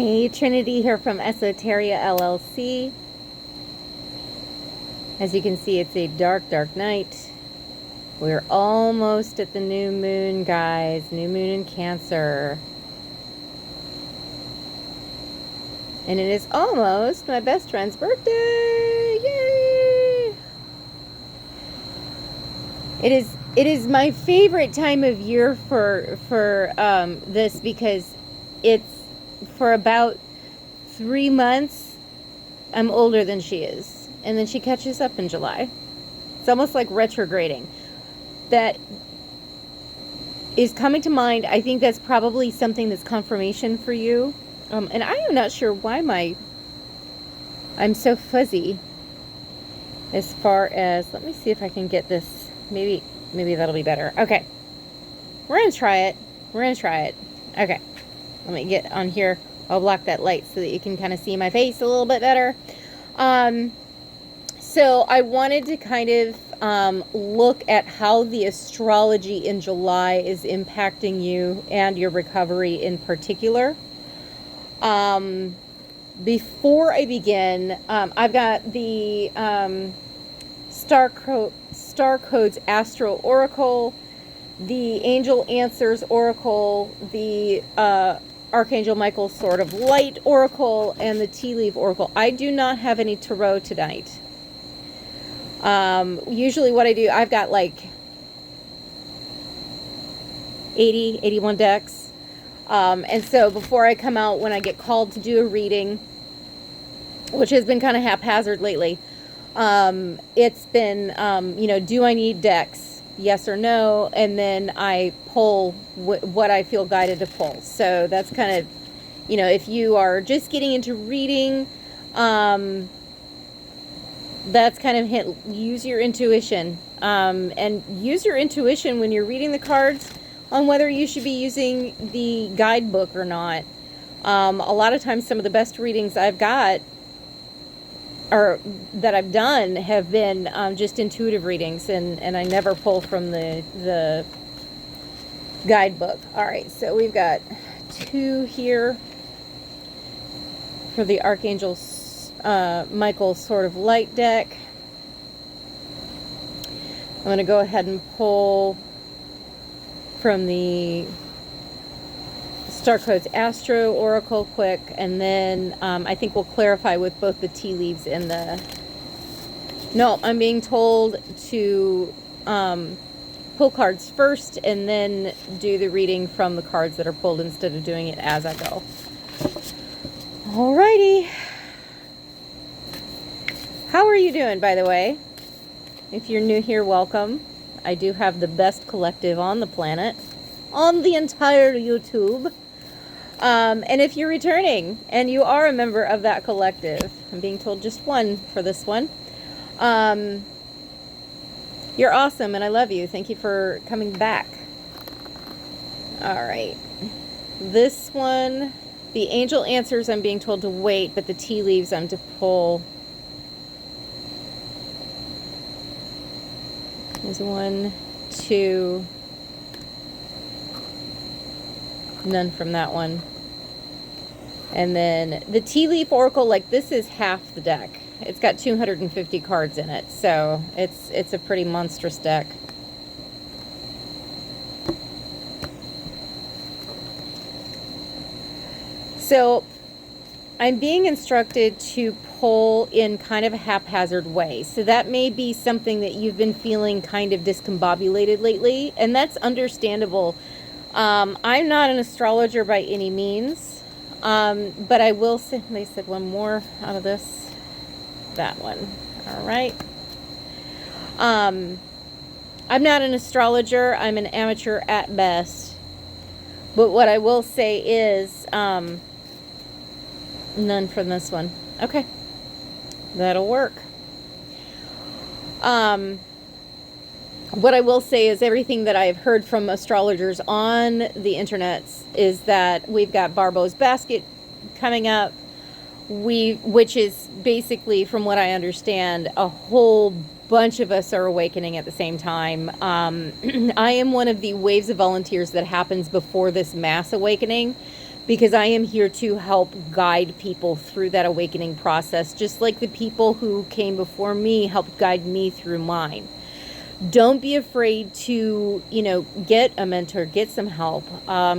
Hey, Trinity here from Esoteria LLC. As you can see, it's a dark, dark night. We're almost at the new moon, guys. New moon in Cancer. And it is almost my best friend's birthday. Yay! It is my favorite time of year for this because it's for about 3 months I'm older than she is, and then she catches up in July. It's almost like retrograding. That is coming to mind. I think that's probably something that's confirmation for you. And I am not sure why I'm so fuzzy as far as, let me see if I can get this. Maybe that'll be better. Okay. We're going to try it. Okay. Let me get on here. I'll block that light so that you can kind of see my face a little bit better. So I wanted to kind of look at how the astrology in July is impacting you and your recovery in particular. Before I begin, I've got the Star Codes Astro Oracle, the Angel Answers Oracle, the Archangel Michael Sword of Light Oracle, and the Tea Leaf Oracle. I do not have any tarot tonight. Usually what I do, I've got like 81 decks. And so before I come out, when I get called to do a reading, which has been kind of haphazard lately, it's been, do I need decks? Yes or no? And then I pull what I feel guided to pull. So that's kind of, if you are just getting into reading, that's kind of use your intuition. And use your intuition when you're reading the cards on whether you should be using the guidebook or not. A lot of times some of the best readings I've got or that I've done have been just intuitive readings, and I never pull from the guidebook. All right, so we've got 2 here for the Archangel Michael Sword of Light deck. I'm going to go ahead and pull from the Star Codes Astro Oracle quick, and then I think we'll clarify with both the tea leaves and the... No, I'm being told to pull cards first and then do the reading from the cards that are pulled instead of doing it as I go. Alrighty. How are you doing, by the way? If you're new here, welcome. I do have the best collective on the planet, on the entire YouTube. And if you're returning and you are a member of that collective, I'm being told just one for this one. You're awesome and I love you. Thank you for coming back. All right. This one, the Angel Answers, I'm being told to wait, but the tea leaves I'm to pull. There's 1, 2, none from that one. And then the Tea Leaf Oracle, like this is half the deck. It's got 250 cards in it, so it's a pretty monstrous deck. So I'm being instructed to pull in kind of a haphazard way. So that may be something that you've been feeling kind of discombobulated lately, and that's understandable. I'm not an astrologer by any means, but I will say, they said one more out of this, that one. All right. I'm not an astrologer. I'm an amateur at best. But what I will say is, none from this one. Okay. That'll work. What I will say is everything that I've heard from astrologers on the internet is that we've got Barbo's Basket coming up, which is basically, from what I understand, a whole bunch of us are awakening at the same time. I am one of the waves of volunteers that happens before this mass awakening. because I am here to help guide people through that awakening process, just like the people who came before me helped guide me through mine. Don't be afraid to, get a mentor, get some help,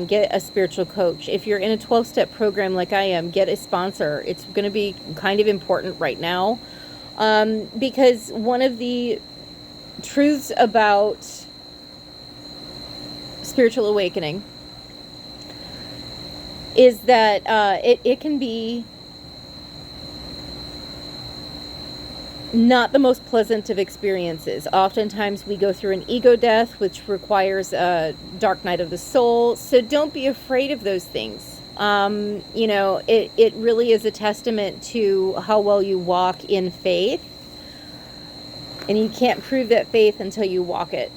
get a spiritual coach. If you're in a 12-step program like I am, get a sponsor. It's going to be kind of important right now, because one of the truths about spiritual awakening is that it can be not the most pleasant of experiences. Oftentimes we go through an ego death, which requires a dark night of the soul. So don't be afraid of those things. It really is a testament to how well you walk in faith. And you can't prove that faith until you walk it,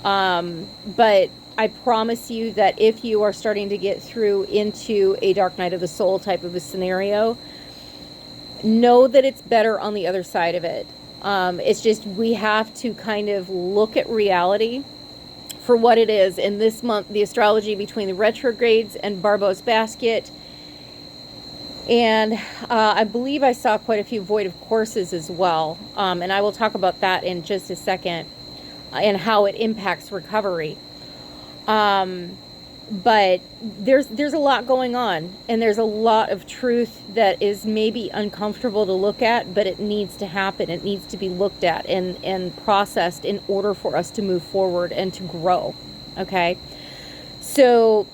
But I promise you that if you are starting to get through into a dark night of the soul type of a scenario, know that it's better on the other side of it. It's just we have to kind of look at reality for what it is. In this month, the astrology between the retrogrades and Barbo's basket. And I believe I saw quite a few void of courses as well. And I will talk about that in just a second and how it impacts recovery. But there's a lot going on, and there's a lot of truth that is maybe uncomfortable to look at, but it needs to happen. It needs to be looked at and processed in order for us to move forward and to grow. Okay? So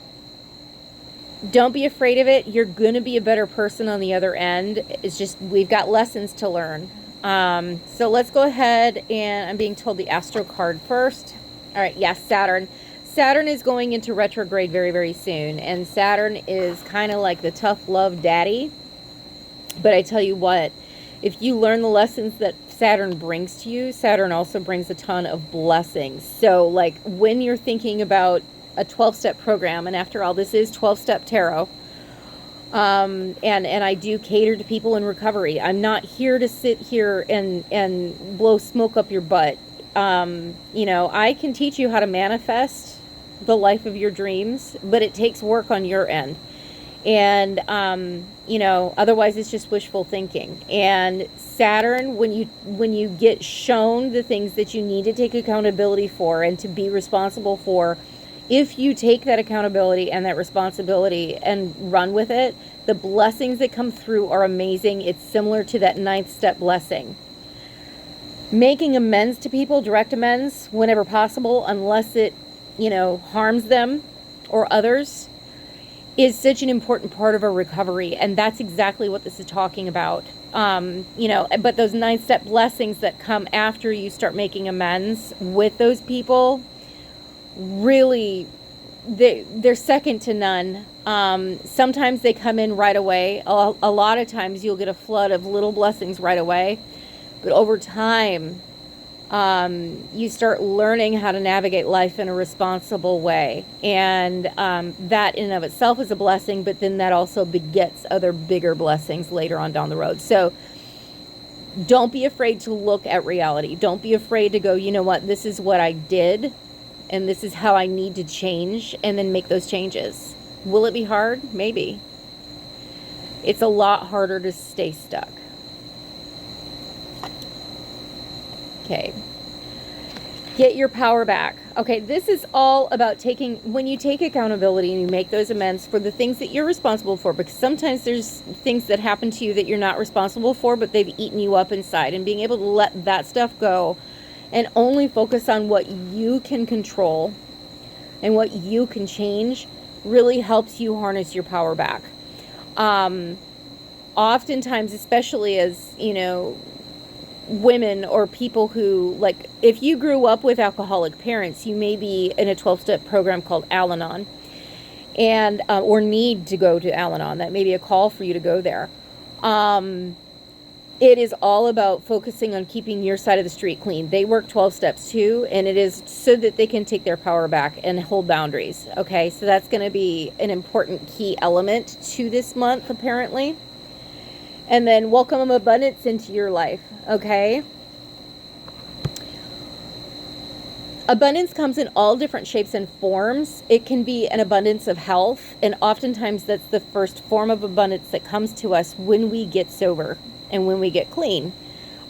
don't be afraid of it. You're going to be a better person on the other end. It's just we've got lessons to learn. So let's go ahead, and I'm being told the Astro card first. All right, yes, Saturn. Saturn is going into retrograde very, very soon, and Saturn is kind of like the tough love daddy. But I tell you what, if you learn the lessons that Saturn brings to you, Saturn also brings a ton of blessings. So like when you're thinking about a 12-step program, and after all, this is 12-step tarot, and I do cater to people in recovery. I'm not here to sit here and blow smoke up your butt. I can teach you how to manifest the life of your dreams, but it takes work on your end. And, otherwise it's just wishful thinking. And Saturn, when you get shown the things that you need to take accountability for and to be responsible for, if you take that accountability and that responsibility and run with it, the blessings that come through are amazing. It's similar to that 9th step blessing. Making amends to people, direct amends whenever possible, unless it, harms them or others, is such an important part of a recovery. And that's exactly what this is talking about. But those 9-step blessings that come after you start making amends with those people, really, they're second to none. Sometimes they come in right away. A lot of times you'll get a flood of little blessings right away. But over time, you start learning how to navigate life in a responsible way. And that in and of itself is a blessing, but then that also begets other bigger blessings later on down the road. So don't be afraid to look at reality. Don't be afraid to go, you know what, this is what I did, and this is how I need to change, and then make those changes. Will it be hard? Maybe. It's a lot harder to stay stuck. Okay. Get your power back. Okay, this is all about when you take accountability and you make those amends for the things that you're responsible for, because sometimes there's things that happen to you that you're not responsible for, but they've eaten you up inside, and being able to let that stuff go and only focus on what you can control and what you can change really helps you harness your power back. Oftentimes, especially as, women or people who, like, if you grew up with alcoholic parents, you may be in a 12-step program called Al-Anon, and or need to go to Al-Anon. That may be a call for you to go there. It is all about focusing on keeping your side of the street clean. They work 12 steps too, and it is so that they can take their power back and hold boundaries. Okay, so that's going to be an important key element to this month, apparently. And then welcome abundance into your life. Okay. Abundance comes in all different shapes and forms. It can be an abundance of health, and oftentimes that's the first form of abundance that comes to us when we get sober and when we get clean.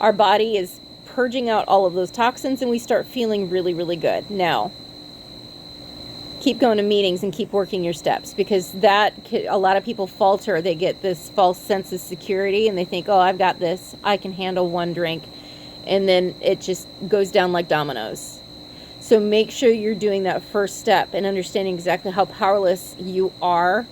Our body is purging out all of those toxins and we start feeling really, really good. Now, keep going to meetings and keep working your steps, because a lot of people falter. They get this false sense of security and they think, oh, I've got this, I can handle one drink, and then it just goes down like dominoes. So make sure you're doing that first step and understanding exactly how powerless you are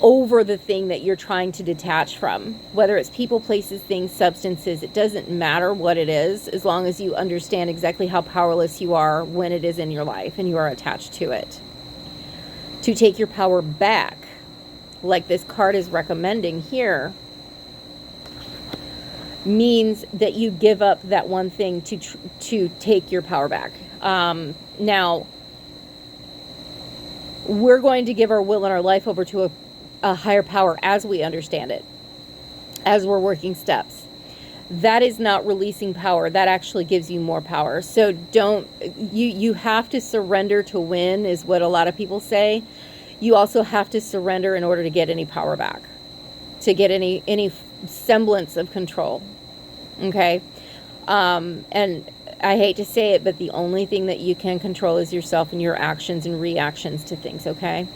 over the thing that you're trying to detach from. Whether it's people, places, things, substances, it doesn't matter what it is, as long as you understand exactly how powerless you are when it is in your life and you are attached to it. To take your power back, like this card is recommending here, means that you give up that one thing to take your power back. Now, we're going to give our will and our life over to a higher power as we understand it, as we're working steps. That is not releasing power. That actually gives you more power. So you have to surrender to win, is what a lot of people say. You also have to surrender in order to get any power back, to get any semblance of control. Okay? And I hate to say it, but the only thing that you can control is yourself and your actions and reactions to things, okay?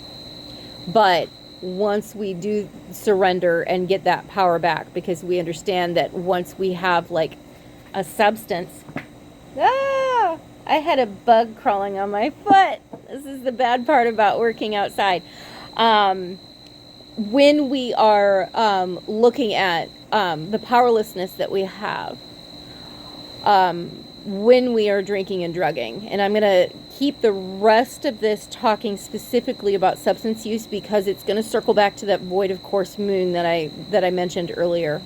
But once we do surrender and get that power back, because we understand that once we have like a substance, I had a bug crawling on my foot. This is the bad part about working outside. When we are looking at the powerlessness that we have when we are drinking and drugging, and I'm going to keep the rest of this talking specifically about substance use, because it's going to circle back to that void of course moon that I mentioned earlier.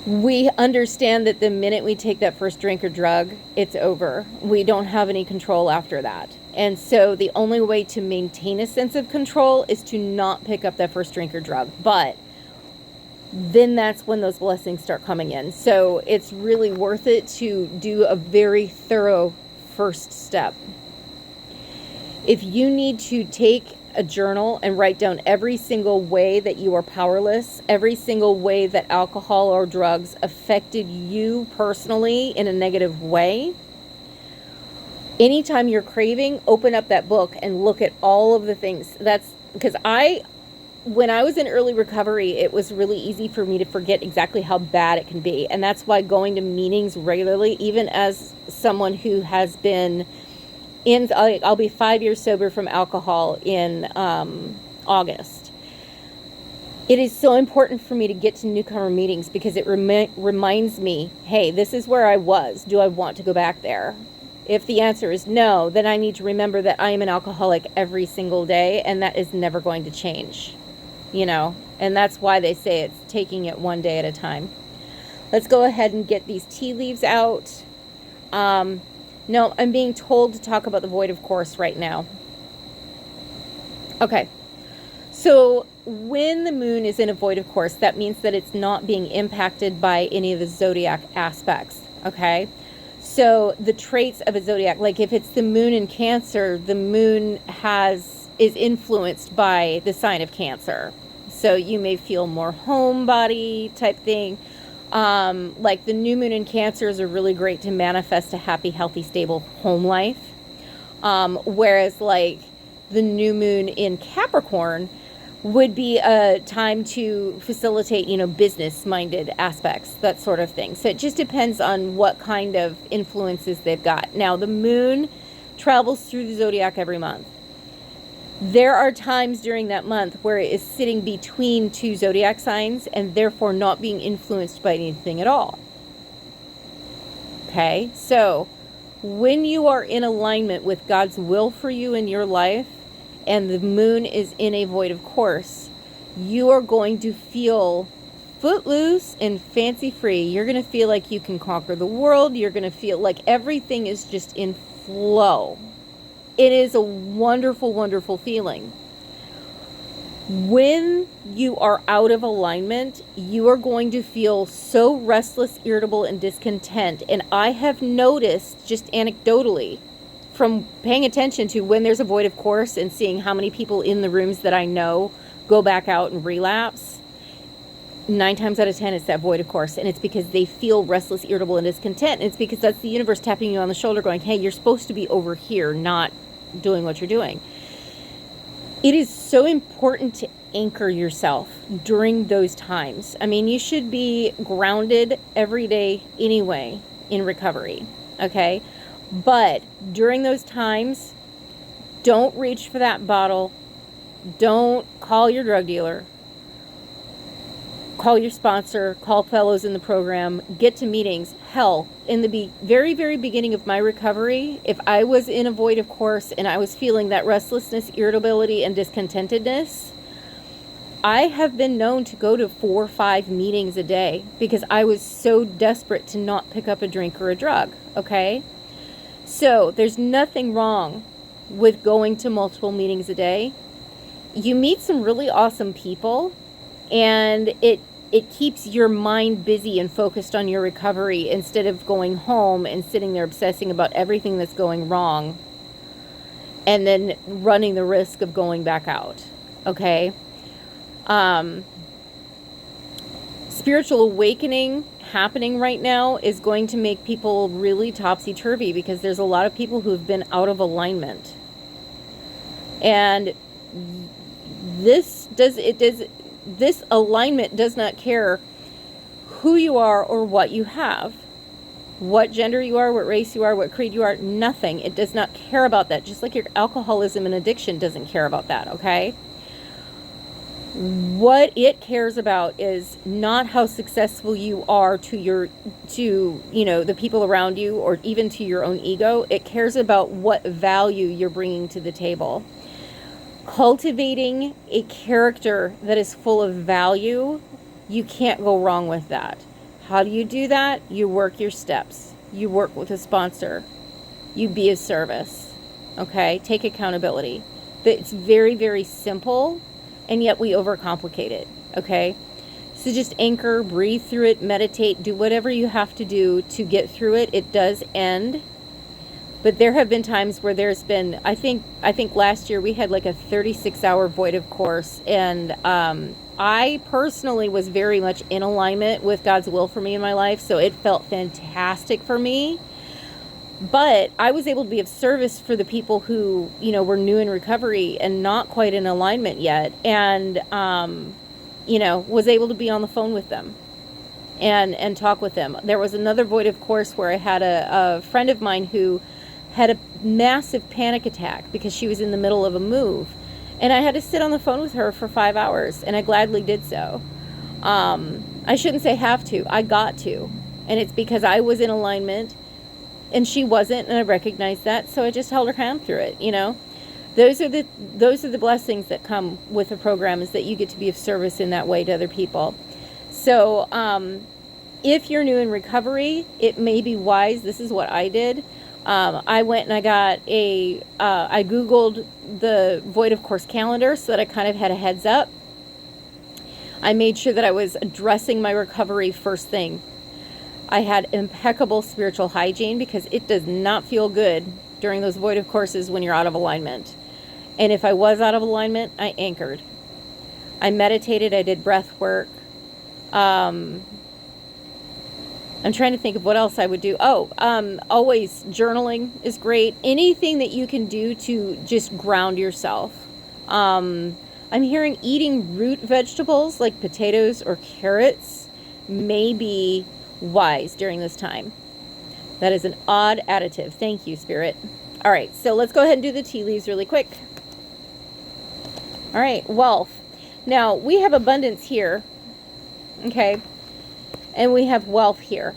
We understand that the minute we take that first drink or drug, it's over. We don't have any control after that. And so the only way to maintain a sense of control is to not pick up that first drink or drug. But then that's when those blessings start coming in. So it's really worth it to do a very thorough first step. If you need to take a journal and write down every single way that you are powerless, every single way that alcohol or drugs affected you personally in a negative way, anytime you're craving, open up that book and look at all of the things. That's because when I was in early recovery, it was really easy for me to forget exactly how bad it can be. And that's why going to meetings regularly, even as someone who has been I'll be 5 years sober from alcohol in August. It is so important for me to get to newcomer meetings, because it reminds me, hey, this is where I was. Do I want to go back there? If the answer is no, then I need to remember that I am an alcoholic every single day, and that is never going to change. And that's why they say it's taking it one day at a time. Let's go ahead and get these tea leaves out. No, I'm being told to talk about the void of course right now. Okay. So when the moon is in a void of course, that means that it's not being impacted by any of the zodiac aspects. Okay. So the traits of a zodiac, like if it's the moon in Cancer, the moon is influenced by the sign of Cancer. So you may feel more homebody type thing. Like the new moon in Cancer are really great to manifest a happy, healthy, stable home life. Whereas like the new moon in Capricorn would be a time to facilitate, business-minded aspects, that sort of thing. So it just depends on what kind of influences they've got. Now, the moon travels through the zodiac every month. There are times during that month where it is sitting between two zodiac signs and therefore not being influenced by anything at all. Okay, so when you are in alignment with God's will for you in your life and the moon is in a void of course, you are going to feel footloose and fancy free. You're going to feel like you can conquer the world. You're going to feel like everything is just in flow. It is a wonderful, wonderful feeling. When you are out of alignment, you are going to feel so restless, irritable, and discontent. And I have noticed, just anecdotally, from paying attention to when there's a void of course and seeing how many people in the rooms that I know go back out and relapse, 9 times out of 10 it's that void of course, and it's because they feel restless, irritable, and discontent. And it's because that's the universe tapping you on the shoulder going, hey, you're supposed to be over here, not doing what you're doing. It is so important to anchor yourself during those times. I mean, you should be grounded every day anyway in recovery, okay? But during those times, don't reach for that bottle. Don't call your drug dealer. Call your sponsor, call fellows in the program, get to meetings. Hell, in the very, very beginning of my recovery, if I was in a void of course and I was feeling that restlessness, irritability, and discontentedness, I have been known to go to 4 or 5 meetings a day because I was so desperate to not pick up a drink or a drug, okay? So there's nothing wrong with going to multiple meetings a day. You meet some really awesome people, and it keeps your mind busy and focused on your recovery instead of going home and sitting there obsessing about everything that's going wrong and then running the risk of going back out, okay? Spiritual awakening happening right now is going to make people really topsy-turvy because there's a lot of people who have been out of alignment. And this alignment does not care who you are or what you have, what gender you are, what race you are, what creed you are, nothing. It does not care about that. Just like your alcoholism and addiction doesn't care about that, okay? What it cares about is not how successful you are to the people around you or even to your own ego. It cares about what value you're bringing to the table. Cultivating a character that is full of value, you can't go wrong with that. How do you do that? You work your steps. You work with a sponsor. You be of service. Okay? Take accountability. It's very, very simple, and yet we overcomplicate it. Okay? So just anchor, breathe through it, meditate, do whatever you have to do to get through it. It does end. But there have been times where there's been, I think last year we had like a 36-hour void of course, and I personally was very much in alignment with God's will for me in my life, so it felt fantastic for me. But I was able to be of service for the people who, were new in recovery and not quite in alignment yet, and, was able to be on the phone with them and talk with them. There was another void of course where I had a friend of mine who had a massive panic attack because she was in the middle of a move. And I had to sit on the phone with her for 5 hours, and I gladly did so. I shouldn't say have to, I got to. And it's because I was in alignment and she wasn't, and I recognized that, so I just held her hand through it, Those are the blessings that come with the program, is that you get to be of service in that way to other people. So if you're new in recovery, it may be wise, this is what I did. I went and I got I Googled the Void of Course calendar so that I kind of had a heads up. I made sure that I was addressing my recovery first thing. I had impeccable spiritual hygiene because it does not feel good during those Void of Courses when you're out of alignment. And if I was out of alignment, I anchored. I meditated, I did breath work. I'm trying to think of what else I would do. Always journaling is great. Anything that you can do to just ground yourself. I'm hearing eating root vegetables like potatoes or carrots may be wise during this time. That is an odd additive. Thank you, Spirit. All right, so let's go ahead and do the tea leaves really quick. All right, wealth. Now, we have abundance here. Okay. And we have wealth here.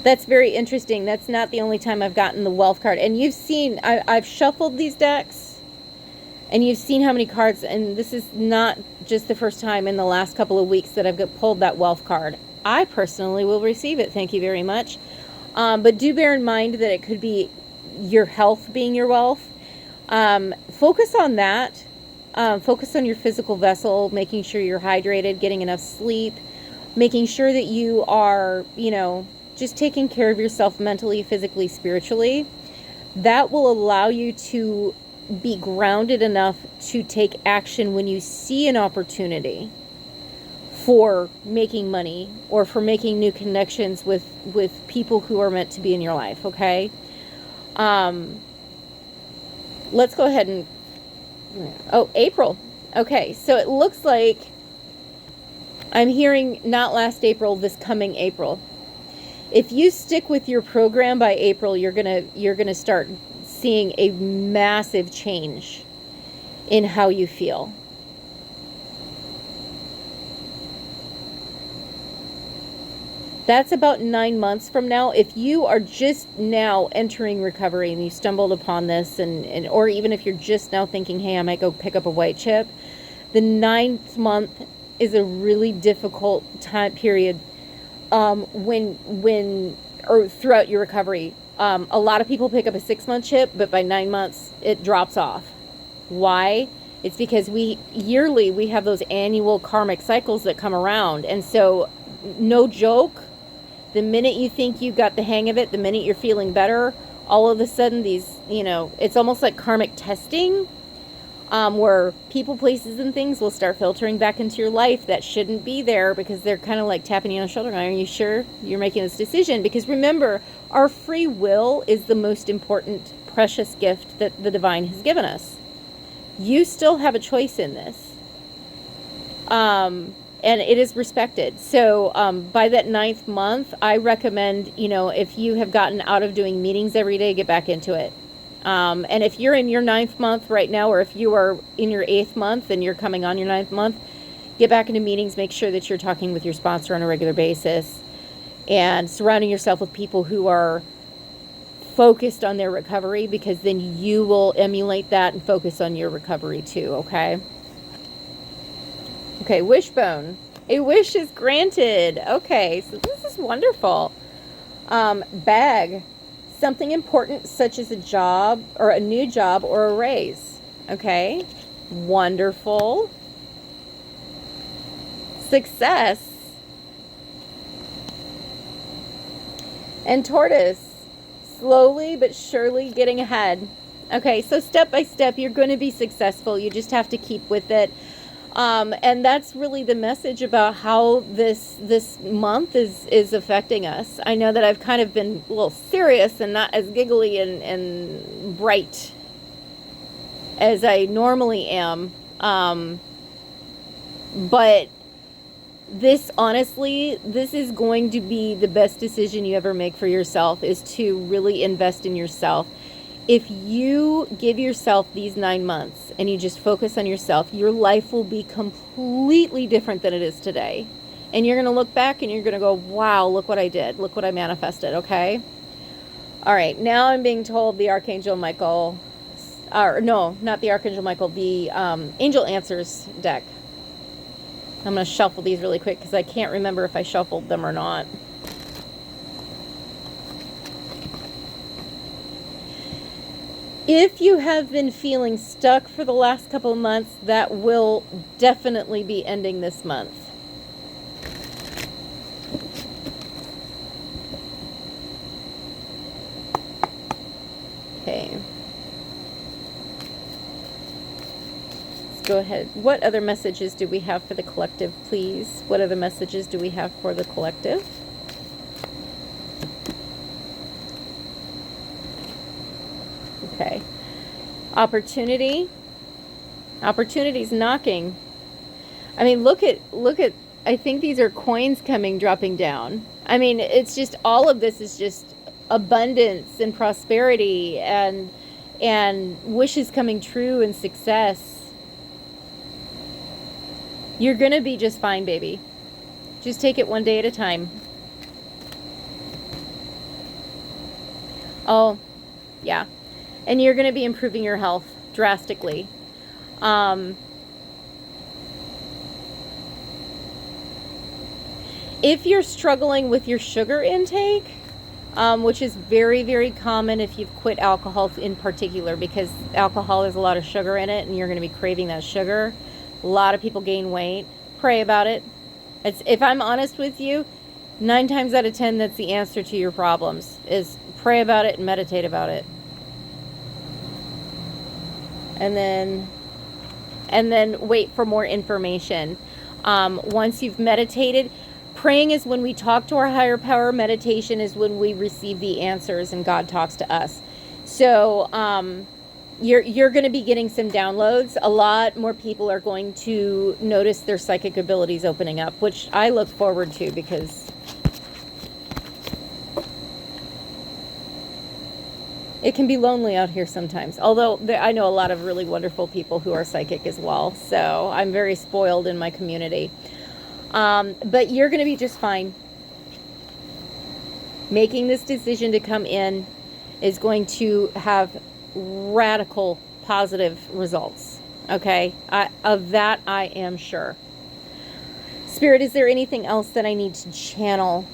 That's very interesting. That's not the only time I've gotten the wealth card. And you've seen, I've shuffled these decks, and you've seen how many cards, and this is not just the first time in the last couple of weeks that I've pulled that wealth card. I personally will receive it. Thank you very much. But do bear in mind that it could be your health being your wealth. Focus on that Focus on your physical vessel, making sure you're hydrated, getting enough sleep, making sure that you are, just taking care of yourself mentally, physically, spiritually. That will allow you to be grounded enough to take action when you see an opportunity for making money or for making new connections with people who are meant to be in your life, okay? Let's go ahead and... Oh, April. Okay, so it looks like I'm hearing not last April, this coming April. If you stick with your program by April, you're gonna start seeing a massive change in how you feel. That's about 9 months from now. If you are just now entering recovery and you stumbled upon this, and or even if you're just now thinking, hey, I might go pick up a white chip, the 9th month is a really difficult time period when or throughout your recovery. A lot of people pick up a 6-month chip, but by 9 months it drops off. Why? It's because yearly we have those annual karmic cycles that come around. And so, no joke, the minute you think you got the hang of it, the minute you're feeling better, all of a sudden these, it's almost like karmic testing, where people, places, and things will start filtering back into your life that shouldn't be there, because they're kind of like tapping you on the shoulder going, are you sure you're making this decision? Because remember, our free will is the most important, precious gift that the divine has given us. You still have a choice in this. And it is respected. So by that 9th month, I recommend, if you have gotten out of doing meetings every day, get back into it. And if you're in your 9th month right now, or if you are in your 8th month and you're coming on your 9th month, get back into meetings. Make sure that you're talking with your sponsor on a regular basis and surrounding yourself with people who are focused on their recovery, because then you will emulate that and focus on your recovery too, okay? Okay, wishbone. A wish is granted. Okay, so this is wonderful. Bag. Something important such as a job or a new job or a raise. Okay, wonderful. Success. And tortoise. Slowly but surely getting ahead. Okay, so step by step, you're going to be successful. You just have to keep with it. And that's really the message about how this month is affecting us. I know that I've kind of been a little serious and not as giggly and bright as I normally am. But this, honestly, this is going to be the best decision you ever make for yourself, is to really invest in yourself. If you give yourself these 9 months and you just focus on yourself, your life will be completely different than it is today. And you're going to look back and you're going to go, wow, look what I did. Look what I manifested, okay? All right, now I'm being told the Archangel Michael, or no, not the Archangel Michael, the Angel Answers deck. I'm going to shuffle these really quick because I can't remember if I shuffled them or not. If you have been feeling stuck for the last couple of months, that will definitely be ending this month. Okay. Let's go ahead. What other messages do we have for the collective, please? What other messages do we have for the collective? Okay. Opportunity. Opportunity's knocking. I mean, look at, I think these are coins dropping down. I mean, it's just, all of this is just abundance and prosperity and wishes coming true and success. You're going to be just fine, baby. Just take it one day at a time. Oh, yeah. And you're going to be improving your health drastically. If you're struggling with your sugar intake, which is very, very common if you've quit alcohol in particular, because alcohol has a lot of sugar in it and you're going to be craving that sugar. A lot of people gain weight. Pray about it. If I'm honest with you, 9 times out of 10, that's the answer to your problems, is pray about it and meditate about it. And then wait for more information. Once you've meditated, praying is when we talk to our higher power. Meditation is when we receive the answers and God talks to us. So you're going to be getting some downloads. A lot more people are going to notice their psychic abilities opening up, which I look forward to, because it can be lonely out here sometimes. Although I know a lot of really wonderful people who are psychic as well. So I'm very spoiled in my community. But you're going to be just fine. Making this decision to come in is going to have radical positive results. Okay? Of that, I am sure. Spirit, is there anything else that I need to channel?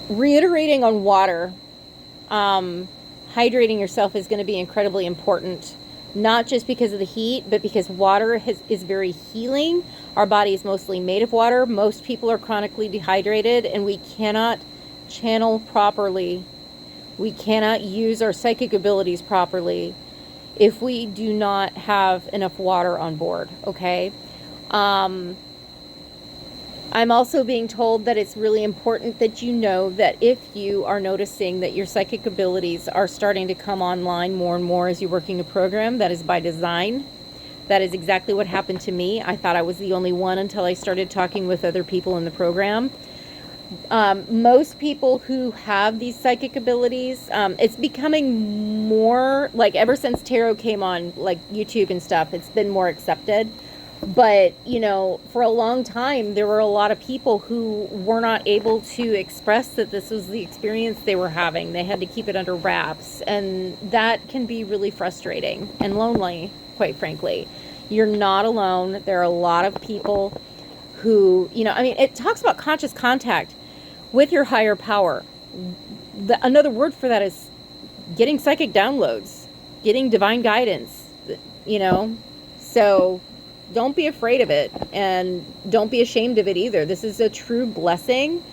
Reiterating on water. Hydrating yourself is going to be incredibly important, not just because of the heat, but because water is very healing. Our body is mostly made of water. Most people are chronically dehydrated, and we cannot channel properly. We cannot use our psychic abilities properly if we do not have enough water on board, okay? I'm also being told that it's really important that you know that if you are noticing that your psychic abilities are starting to come online more and more as you're working a program, that is by design. That is exactly what happened to me. I thought I was the only one until I started talking with other people in the program. Most people who have these psychic abilities, it's becoming more, like ever since tarot came on, like YouTube and stuff, it's been more accepted. But, you know, for a long time, there were a lot of people who were not able to express that this was the experience they were having. They had to keep it under wraps. And that can be really frustrating and lonely, quite frankly. You're not alone. There are a lot of people who, you know, I mean, it talks about conscious contact with your higher power. Another word for that is getting psychic downloads, getting divine guidance, you know. So don't be afraid of it, and don't be ashamed of it either. This is a true blessing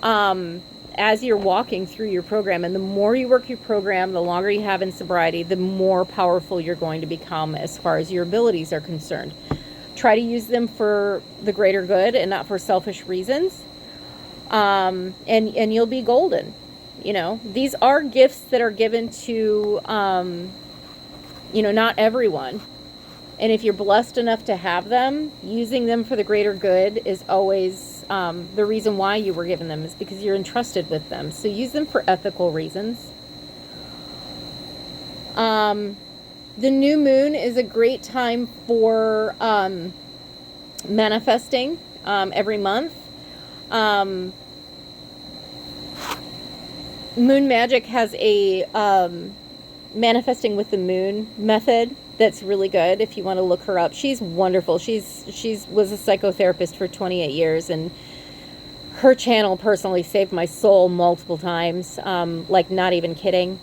as you're walking through your program. And the more you work your program, the longer you have in sobriety, the more powerful you're going to become as far as your abilities are concerned. Try to use them for the greater good and not for selfish reasons. And you'll be golden. You know, these are gifts that are given to, you know, not everyone. And if you're blessed enough to have them, using them for the greater good is always the reason why you were given them, is because you're entrusted with them. So use them for ethical reasons. The new moon is a great time for manifesting every month. Moon Magic has a manifesting with the moon method that's really good if you want to look her up. She's wonderful. She's was a psychotherapist for 28 years, and her channel personally saved my soul multiple times, like not even kidding.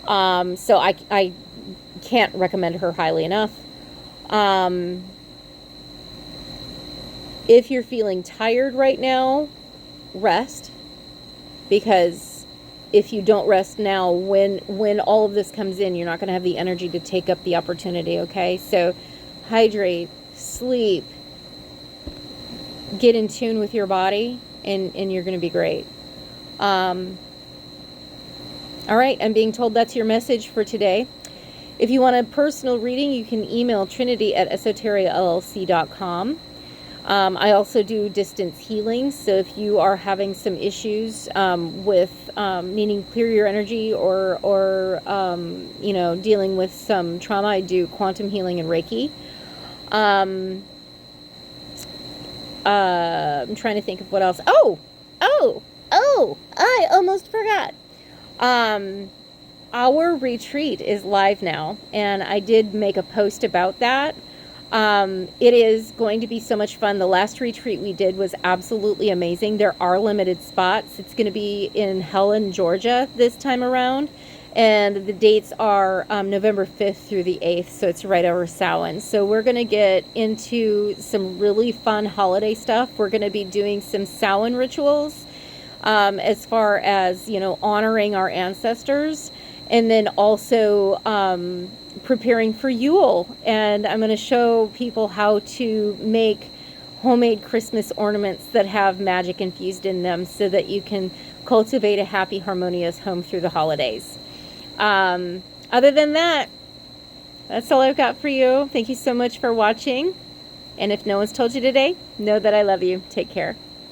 So I can't recommend her highly enough. If you're feeling tired right now, rest, because if you don't rest now, when all of this comes in, you're not going to have the energy to take up the opportunity, okay? So hydrate, sleep, get in tune with your body, and you're going to be great. All right, I'm being told that's your message for today. If you want a personal reading, you can email trinity@esoteriallc.com. I also do distance healing, so if you are having some issues with needing to clear your energy or you know, dealing with some trauma, I do quantum healing and Reiki. I'm trying to think of what else. Oh, I almost forgot. Our retreat is live now, and I did make a post about that. It is going to be so much fun. The last retreat we did was absolutely amazing. There are limited spots. It's going to be in Helen, Georgia this time around. And the dates are November 5th through the 8th, so it's right over Samhain. So we're going to get into some really fun holiday stuff. We're going to be doing some Samhain rituals, as far as, honoring our ancestors, and then also preparing for Yule. And I'm going to show people how to make homemade Christmas ornaments that have magic infused in them so that you can cultivate a happy, harmonious home through the holidays. Other than that, that's all I've got for you. Thank you so much for watching. And if no one's told you today, know that I love you. Take care.